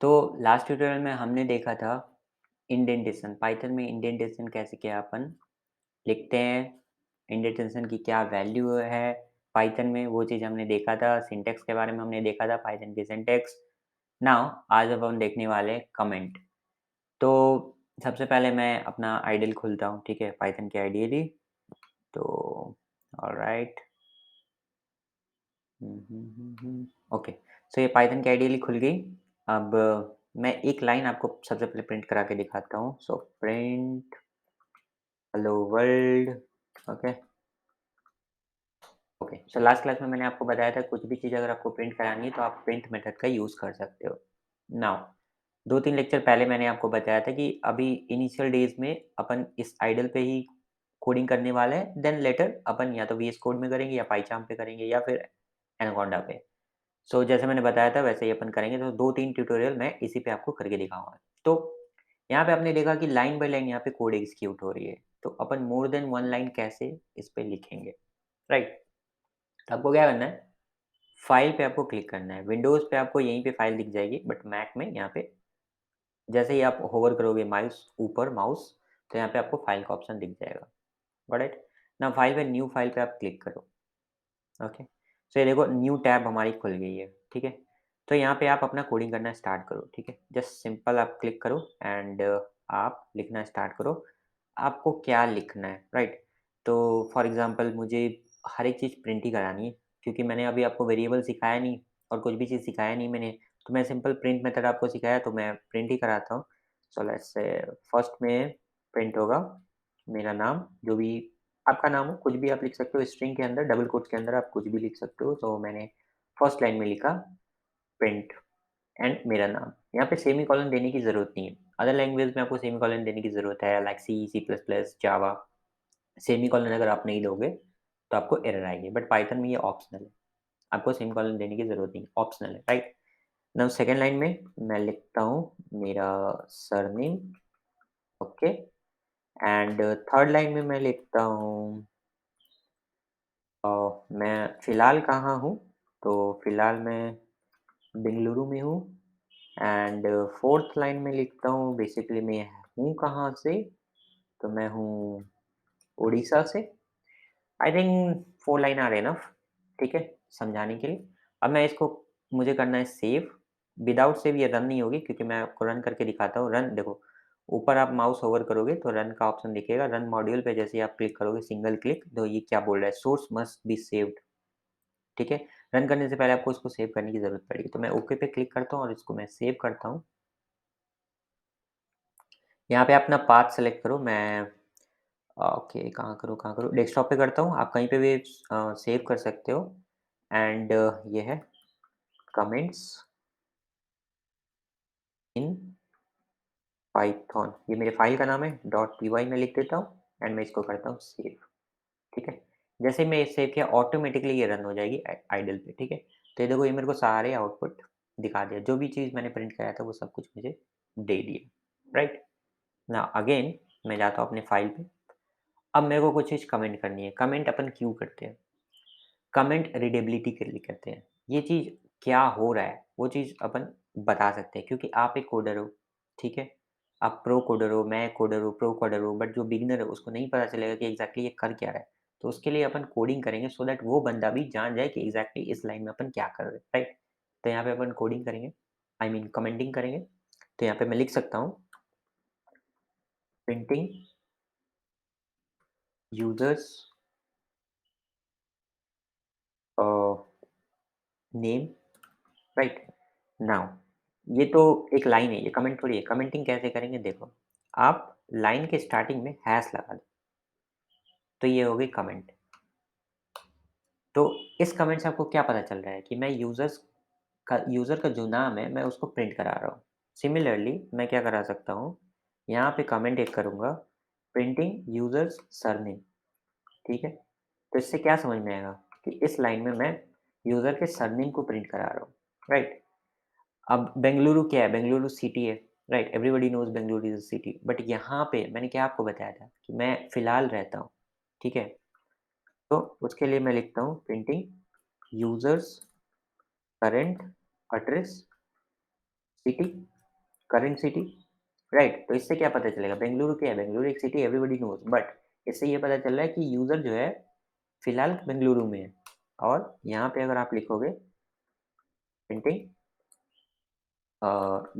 तो last tutorial में हमने देखा था इंडेंटेशन, पाइथन में इंडेंटेशन कैसे क्या अपन लिखते हैं, इंडेंटेशन की क्या वैल्यू है पाइथन में, वो चीज़ हमने देखा था। सिंटैक्स के बारे में हमने देखा था, पाइथन की सिंटैक्स। नाउ आज अब हम देखने वाले हैं कमेंट। तो सबसे पहले मैं अपना आइडियल खोलता हूँ, ठीक है, पाइथन के आइडियली। तो ऑलराइट, ओके। सो ये पाइथन की आइडियली खुल गई। अब मैं एक लाइन आपको सबसे पहले प्रिंट करा के दिखाता हूँ। So print hello world. Okay, okay. So last class में मैंने आपको बताया था कुछ भी चीज़ अगर आपको प्रिंट करानी है तो आप प्रिंट मेथड का यूज़ कर सकते हो। नाउ 2-3 लेक्चर पहले मैंने आपको बताया था कि अभी इनिशियल डेज़ में अपन इस आइडल पे ही कोडिंग करने वाले हैं, देन लेटर अपन या तो वीएस कोड में करेंगे या पाइचार्म पे करेंगे या फिर एनाकोंडा पे। सो जैसे मैंने बताया था वैसे ही अपन करेंगे, तो 2-3 ट्यूटोरियल मैं इसी पे आपको करके दिखाऊँगा। तो यहाँ पे आपने देखा कि लाइन बाय लाइन यहाँ पे कोड एग्जीक्यूट हो रही है, तो अपन मोर देन 1 लाइन कैसे इस पे लिखेंगे, राइट? तो आपको क्या करना है, फाइल पे आपको क्लिक करना है। विंडोज़ पे आपको यहीं पे फाइल दिख जाएगी, बट मैक में यहाँ पे जैसे ही आप होवर करोगे माउस, तो यहाँ पे आपको फाइल का ऑप्शन दिख जाएगा। Got it? नाउ फाइल पे न्यू फाइल पे आप क्लिक करो। ओके, सो ये देखो न्यू टैब हमारी खुल गई है, ठीक है। तो यहाँ पे आप अपना कोडिंग करना स्टार्ट करो, ठीक है। जस्ट सिंपल आप क्लिक करो एंड आप लिखना स्टार्ट करो। आपको क्या लिखना है, राइट? तो फॉर एग्जांपल मुझे हर एक चीज़ प्रिंट ही करानी है, क्योंकि मैंने अभी आपको वेरिएबल सिखाया नहीं और कुछ भी चीज़ सिखाया नहीं मैंने, तो मैं सिंपल प्रिंट मेथड आपको सिखाया तो मैं प्रिंट ही कराता हूँ। सो लेट्स से फर्स्ट में प्रिंट होगा मेरा नाम, जो भी आपका नाम हो, कुछ भी आप लिख सकते हो। स्ट्रिंग के अंदर डबल कोट्स के अंदर आप कुछ भी लिख सकते हो। तो मैंने फर्स्ट लाइन में लिखा प्रिंट एंड मेरा नाम। यहाँ पे सेमीकोलन देने की ज़रूरत नहीं है। अदर लैंग्वेज में आपको सेमीकोलन देने की ज़रूरत है, लाइक सी, सी प्लस प्लस, जावा। सेमीकोलन अगर आप नहीं दोगे तो आपको एरर आएगी, बट पाइथन में ये ऑप्शनल है। आपको सेमीकोलन देने की ज़रूरत नहीं, ऑप्शनल है, राइट? नाउ सेकंड लाइन में मैं लिखता हूँ मेरा surname, okay. And third line में मैं लिखता हूँ अ, मैं फ़िलहाल कहाँ हूँ? तो फ़िलहाल मैं बेंगलुरु में हूँ। एंड फोर्थ लाइन में लिखता हूँ बेसिकली मैं हूँ कहाँ से? तो मैं हूँ उड़ीसा से। I think 4 line are enough, ठीक है, समझाने के लिए। अब मैं इसको मुझे करना है सेव। विदाउट सेव ये रन नहीं होगी, क्योंकि मैं आपको रन करके दिखाता हूँ। रन देखो, ऊपर आप माउस होवर करोगे तो रन का ऑप्शन दिखेगा। रन मॉड्यूल पे जैसे ही आप क्लिक करोगे सिंगल क्लिक, तो ये क्या बोल रहा है, सोर्स मस्ट बी सेव्ड, ठीक है। रन करने से पहले आपको इसको सेव करने की ज़रूरत पड़ेगी। तो मैं ओके पे क्लिक करता हूँ और इसको मैं सेव करता हूँ। यहाँ पे अपना पाथ सेलेक्ट करो। मैं ओके, कहाँ करूँ? डेस्कटॉप पे करता हूँ। आप कहीं पे भी सेव कर सकते हो। एंड ये है कमेंट्स इन पाइथन। ये मेरे फाइल का नाम है, .py मैं लिख देता हूँ एंड मैं इसको करता हूँ सेव, ठीक है। जैसे ही मैं ये सेव किया ऑटोमेटिकली ये रन हो जाएगी आइडल पे, ठीक है। तो ये देखो, ये मेरे को सारे आउटपुट दिखा दिया, जो भी चीज़ मैंने प्रिंट कराया था वो सब कुछ मुझे दे दिया, राइट। नाउ अगेन मैं जाता हूँ अपने फाइल पे। अब मेरे को कुछ चीज़ कमेंट करनी है। कमेंट अपन क्यों करते हैं? कमेंट रीडेबिलिटी के लिए कहते हैं। ये चीज़ क्या हो रहा है, वो चीज़ अपन बता सकते हैं, क्योंकि आप एक कोडर हो, ठीक है? आप प्रो कोडर हो, मैं कोडर हूँ, प्रो कोडर हूँ, बट जो बिगिनर है उसको नहीं पता चलेगा कि एग्ज़ैक्टली ये कर क्या रहा है। तो उसके लिए अपन कोडिंग करेंगे सो दैट वो बंदा भी जान जाए कि एग्ज़ैक्टली इस लाइन में अपन क्या कर रहे हैं, राइट? तो यहाँ पे अपन कोडिंग करेंगे, आई मीन कमेंटिंग करेंगे। तो यहाँ पे मैं लिख सकता हूँ प्रिंटिंग यूज़र्स अ, नेम, राइट। नाउ ये तो एक लाइन है, ये कमेंट थोड़ी है। कमेंटिंग कैसे करेंगे देखो, आप लाइन के स्टार्टिंग में हैश लगा दो, तो ये हो गई कमेंट। तो इस कमेंट से आपको क्या पता चल रहा है कि मैं यूज़र का जो नाम है मैं उसको प्रिंट करा रहा हूँ। सिमिलरली मैं क्या करा सकता हूँ, यहाँ पे कमेंट एक करूँगा, प्रिंटिंग यूज़र्स सरनेम, ठीक है। तो इससे क्या समझ में आएगा कि इस लाइन में मैं यूज़र के सरनेम को प्रिंट करा रहा हूँ, राइट। अब बेंगलुरु क्या है? बेंगलुरु सिटी है, right? Everybody knows Bengaluru is a city. But यहाँ पे मैंने क्या आपको बताया था कि मैं फ़िलहाल रहता हूँ, ठीक है? तो उसके लिए मैं लिखता हूँ printing users current address city. Current city, right? तो इससे क्या पता चलेगा? बेंगलुरु क्या है? बेंगलुरु एक सिटी एवरीबॉडी नोज़, बट इससे ये पता चल रहा है कि यूज़र जो है फिलहाल बेंगलुरु में है। और यहाँ पे अगर आप लिखोगे प्रिंटिंग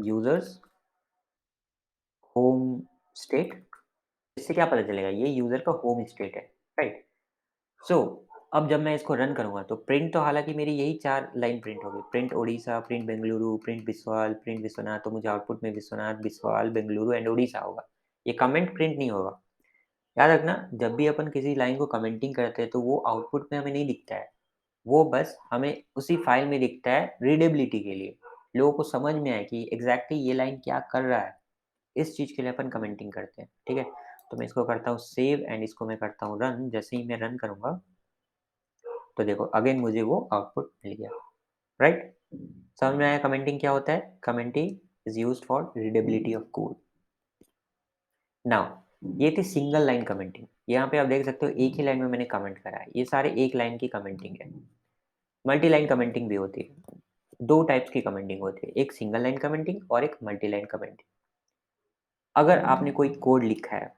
यूज़र्स होम स्टेट, इससे क्या पता चलेगा? ये यूज़र का होम स्टेट है, राइट? सो अब जब मैं इसको रन करूँगा तो प्रिंट तो हालाँकि मेरी यही 4 लाइन प्रिंट होगी। Print Odisha, print Bengaluru, print Biswal, print Vishwanath, तो मुझे आउटपुट में विश्वनाथ, बिस्वाल, बेंगलुरु एंड ओडिशा होगा। ये कमेंट प्रिंट नहीं होगा। याद रखना, जब भी अपन किसी लाइन को कमेंटिंग करते हैं तो वो आउटपुट में हमें नहीं दिखता है। वो बस हमें उसी फ़ाइल में दिखता है रीडेबिलिटी के लिए। लोगों को समझ में आए कि एग्ज़ैक्टली ये लाइन क्या कर रहा है। इस चीज़ के लिए अपन कमेंटिंग करते हैं, ठीक है? तो मैं इसको करता हूँ सेव एंड इसको मैं करता हूँ रन। जैसे ही मैं रन करूँगा तो देखो अगेन मुझे वो आउटपुट मिल गया, राइट? समझ में आया कमेंटिंग क्या होता है? Commenting is used for readability of code. Now ये थी सिंगल लाइन कमेंटिंग। यहाँ पे आप देख सकते हो एक ही लाइन में मैंने कमेंट करा है। ये सारे एक लाइन की कमेंटिंग है। मल्टी लाइन कमेंटिंग भी होती है। 2 टाइप्स की कमेंटिंग होती है, एक सिंगल लाइन कमेंटिंग और एक मल्टी लाइन कमेंटिंग। अगर आपने कोई कोड लिखा है,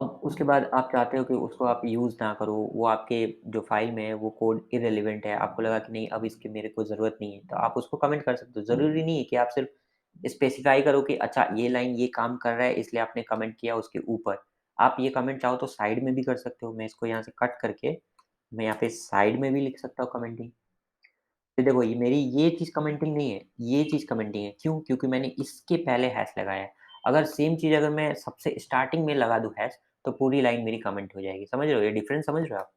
अब उसके बाद आप चाहते हो कि उसको आप यूज़ ना करो, वो आपके जो फ़ाइल में है वो कोड इर्रेलेवेंट है, आपको लगा कि नहीं अब इसकी मेरे को ज़रूरत नहीं है, तो आप उसको कमेंट कर सकते हो। ज़रूरी नहीं है कि आप सिर्फ़ स्पेसिफ़ाई करो कि अच्छा ये लाइन ये काम कर रहा है इसलिए आपने कमेंट किया उसके ऊपर। आप ये कमेंट चाहो तो साइड में भी कर सकते हो। मैं इसको यहाँ से कट करके मैं यहाँ पे साइड में भी लिख सकता हूँ कमेंटिंग। तो देखो ये मेरी ये चीज़ कमेंटिंग नहीं है, ये चीज़ कमेंटिंग है। क्यों? क्योंकि मैंने इसके पहले हैश लगाया है। अगर सेम चीज़ अगर मैं सबसे स्टार्टिंग में लगा दूँ हैश, तो पूरी लाइन मेरी कमेंट हो जाएगी। समझ रहे हो? ये डिफरेंस समझ रहे हो आप?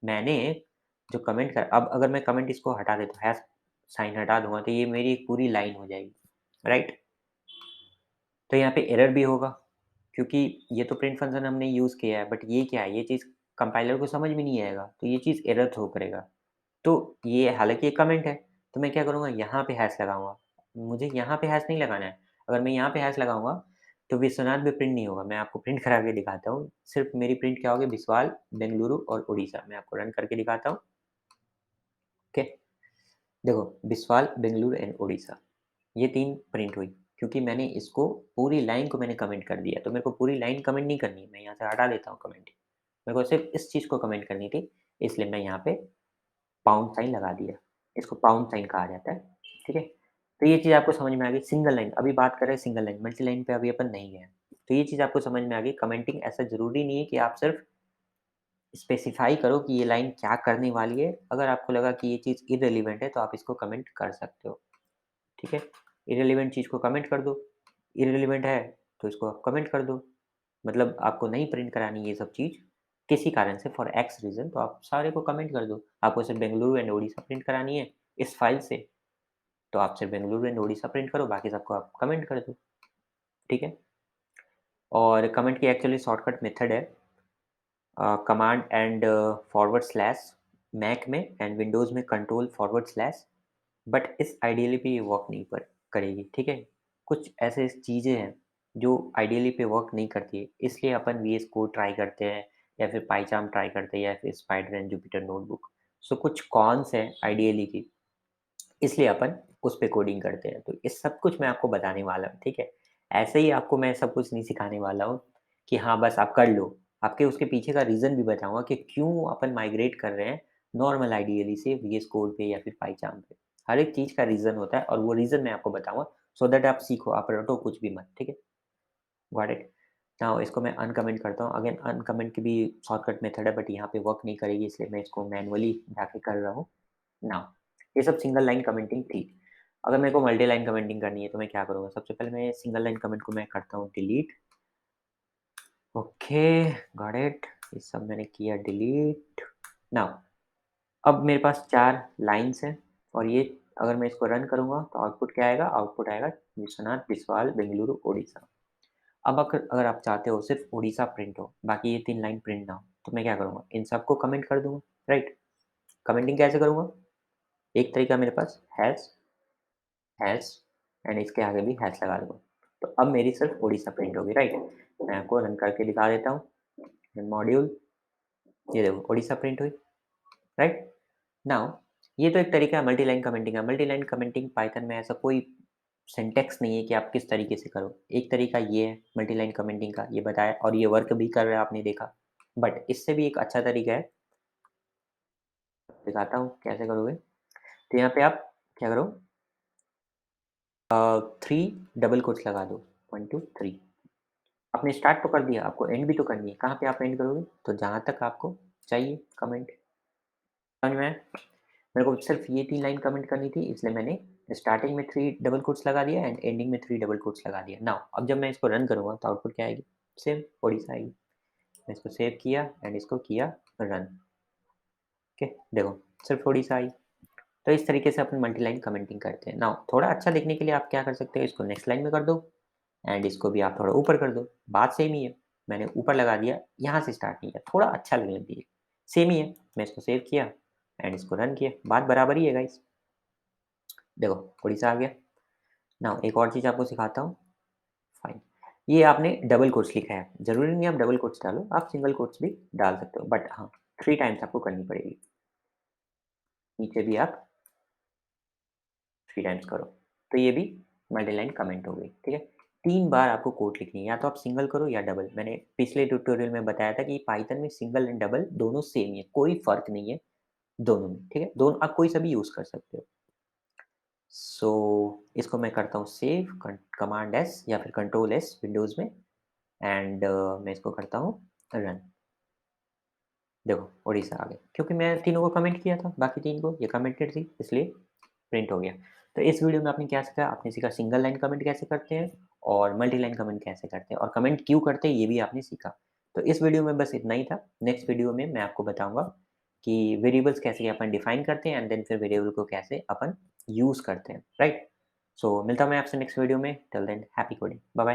मैंने जो कमेंट कर अब अगर मैं कमेंट इसको हटा देता हूँ, हैश साइन हटा दूँगा, तो ये मेरी एक पूरी लाइन हो जाएगी, राइट? तो यहाँ पे एरर भी होगा, क्योंकि ये तो प्रिंट फंक्शन हमने यूज़ किया है, बट ये क्या है? ये चीज़ कंपाइलर को समझ में नहीं आएगा, तो ये चीज़ एरर थ्रो करेगा। तो ये हालाँकि एक कमेंट है, तो मैं क्या करूँगा यहाँ पे हैश लगाऊँगा। मुझे यहाँ पे हैश नहीं लगाना है। अगर मैं यहाँ पे हैश लगाऊँगा, तो विश्वनाथ में प्रिंट नहीं होगा। मैं आपको प्रिंट करा के दिखाता हूँ। सिर्फ़ मेरी प्रिंट क्या होगी बिस्वाल, बेंगलुरु और उड़ीसा। मैं आपको रन करके दिखाता हूँ, ओके। देखो बिस्वाल, बेंगलुरु एंड उड़ीसा, ये 3 प्रिंट हुई, क्योंकि मैंने इसको पूरी लाइन को मैंने कमेंट कर दिया। तो मेरे को पूरी लाइन कमेंट नहीं करनी है, मैं यहाँ से हटा देता हूँ कमेंट। मेरे को सिर्फ़ इस चीज़ को कमेंट करनी थी, इसलिए मैं यहाँ पे पाउंड साइन लगा दिया। इसको पाउंड साइन कहा जाता है, ठीक है? तो ये चीज़ आपको समझ में आ गई। सिंगल लाइन, अभी बात कर रहे हैं सिंगल लाइन, मल्टी लाइन पे अभी अपन नहीं गए हैं। तो ये चीज़ आपको समझ में आ गई। कमेंटिंग ऐसा ज़रूरी नहीं है कि आप सिर्फ़ स्पेसिफ़ाई करो कि ये लाइन क्या करने वाली है। अगर आपको लगा कि ये चीज़ इर्रेलेवेंट है, तो आप इसको कमेंट कर सकते हो, ठीक है? इर्रेलेवेंट चीज़ को कमेंट कर दो, इर्रेलेवेंट है, तो इसको आप कमेंट कर दो। मतलब आपको नहीं प्रिंट करानी ये सब चीज़, किसी कारण से फॉर एक्स रीज़न, तो आप सारे को कमेंट कर दो। आपको सिर्फ़ बेंगलुरु एंड ओडिशा प्रिंट करानी है इस फ़ाइल से, तो आप सिर्फ़ बेंगलुरु एंड ओडिशा प्रिंट करो, बाकी सबको आप कमेंट कर दो, ठीक है? और कमेंट की एक्चुअली शॉर्टकट मेथड है command and forward slash Mac में एंड विंडोज़ में कंट्रोल फॉरवर्ड स्लैश, बट इस आइडियली पे ये वर्क नहीं पर करेगी, ठीक है? कुछ ऐसे चीज़ें हैं जो आइडियली पे वर्क नहीं करती है, इसलिए अपन वीएस कोड ट्राई करते हैं या फिर पाइचार्म ट्राई करते हैं या फिर स्पाइडर एंड जुपिटर नोटबुक। सो कुछ कॉन्स हैं आइडियली की, इसलिए अपन उस पे कोडिंग करते हैं। तो ये सब कुछ मैं आपको बताने वाला हूँ, ठीक है? ऐसे ही आपको मैं सब कुछ नहीं सिखाने वाला हूँ कि हाँ, बस आप कर लो। आपके उसके पीछे का रीज़न भी बताऊँगा कि क्यों अपन माइग्रेट कर रहे हैं नॉर्मल आईडीएलई से वीएस कोड पे या फिर पाइचार्म पे। हर एक चीज़ का रीज़न होता है और वो रीज़न मैं आपको बताऊँगा सो दैट आप सीखो, आप रटो कुछ भी मत, ठीक है? Got it? नाउ इसको मैं अनकमेंट करता हूँ। अगेन अनकमेंट की भी शॉर्टकट मेथड है बट यहाँ पे वर्क नहीं करेगी, इसलिए मैं इसको मैनुअली जाके कर रहा हूँ। नाउ ये सब सिंगल लाइन कमेंटिंग थी। अगर मेरे को मल्टी लाइन कमेंटिंग करनी है तो मैं क्या करूँगा? सबसे पहले मैं सिंगल लाइन कमेंट को मैं करता हूँ डिलीट। Okay, got it. ये सब मैंने किया डिलीट। नाउ अब मेरे पास 4 लाइन्स हैं और ये अगर मैं इसको रन करूँगा तो आउटपुट क्या आएगा? आउटपुट आएगा विश्वनाथ, बिस्वाल, बेंगलुरु, ओडिशा। अब अगर अगर आप चाहते हो सिर्फ़ ओडिशा प्रिंट हो, बाकी ये 3 लाइन प्रिंट ना हो, तो मैं क्या करूँगा? इन सबको कमेंट कर दूँगा, राइट? कमेंटिंग कैसे करूँगा? एक तरीका मेरे पास हैश हैश एंड इसके आगे भी हैश लगा दूँगा। तो अब मेरी सिर्फ़ ओडिशा प्रिंट होगी, राइट? मैं आपको रन करके दिखा देता हूँ। मॉड्यूल, ये देखो ओडिशा प्रिंट हुई, राइट? नाउ ये तो एक तरीका है मल्टी लाइन कमेंटिंग का। मल्टी लाइन कमेंटिंग पाइथन में ऐसा कोई सिंटैक्स नहीं है कि आप किस तरीके से करो। एक तरीका ये है मल्टी लाइन कमेंटिंग का, ये बताया और ये वर्क भी कर रहा है आपने देखा। बट इससे भी एक अच्छा तरीका है, दिखाता हूँ कैसे करोगे। तो यहाँ पे आप क्या करो 3 डबल कोट्स लगा दो 1 2 3। आपने स्टार्ट तो कर दिया, आपको एंड भी तो करनी है। कहाँ पे आप एंड करोगे? तो जहाँ तक आपको चाहिए कमेंट। समझ में आया? मेरे को सिर्फ ये 3 लाइन कमेंट करनी थी, इसलिए मैंने स्टार्टिंग में 3 डबल कोट्स लगा दिया एंड एंडिंग में 3 डबल कोट्स लगा दिया। नाउ अब जब मैं इसको रन करूँगा तो आउटपुट क्या आएगी? सेम ओडिशा आएगी। मैं इसको सेव किया एंड इसको किया रन। ओके, देखो सिर्फ ओडिशा आई। तो इस तरीके से अपन मल्टी लाइन कमेंटिंग करते हैं। नाउ थोड़ा अच्छा दिखने के लिए आप क्या कर सकते हो, इसको नेक्स्ट लाइन में कर दो एंड इसको भी आप थोड़ा ऊपर कर दो। बात सेम ही है, मैंने ऊपर लगा दिया, यहाँ से स्टार्ट नहीं किया, थोड़ा अच्छा लगने दीजिए। सेम ही है, मैं इसको सेव किया एंड इसको रन किया, बात बराबर ही है गाइस। देखो उड़ीसा आ गया। नाउ एक और चीज़ आपको सिखाता हूँ। फाइन, ये आपने डबल कोट्स लिखा है, ज़रूरी नहीं आप डबल कोट्स डालो, आप सिंगल कोट्स भी डाल सकते हो, बट हाँ 3 टाइम्स आपको करनी पड़ेगी। नीचे भी आप 3 टाइम्स करो, तो ये भी मल्टीलाइन कमेंट हो गई, ठीक है? 3 बार आपको कोट लिखनी है, या तो आप सिंगल करो या डबल। मैंने पिछले ट्यूटोरियल में बताया था कि पाइथन में सिंगल एंड डबल दोनों सेम ही है, कोई फ़र्क नहीं है दोनों में, ठीक है? दोनों आप कोई सा भी यूज़ कर सकते हो। सो इसको मैं करता हूँ सेव कमांड एस या फिर कंट्रोल एस विंडोज़ में एंड मैं इसको करता हूँ रन। देखो ओडिशा आ गया, क्योंकि मैं तीनों को कमेंट किया था, बाकी 3 को, ये कमेंटेड थी इसलिए प्रिंट हो गया। तो इस वीडियो में आपने क्या सीखा? आपने सीखा सिंगल लाइन कमेंट कैसे करते हैं और मल्टी लाइन कमेंट कैसे करते हैं और कमेंट क्यों करते हैं ये भी आपने सीखा। तो इस वीडियो में बस इतना ही था। नेक्स्ट वीडियो में मैं आपको बताऊँगा कि वेरिएबल्स कैसे अपन डिफाइन करते हैं एंड देन फिर वेरिएबल को कैसे अपन यूज़ करते हैं, राइट? सो मिलता हूँ मैं आपसे नेक्स्ट वीडियो में। Till then happy coding. Bye bye.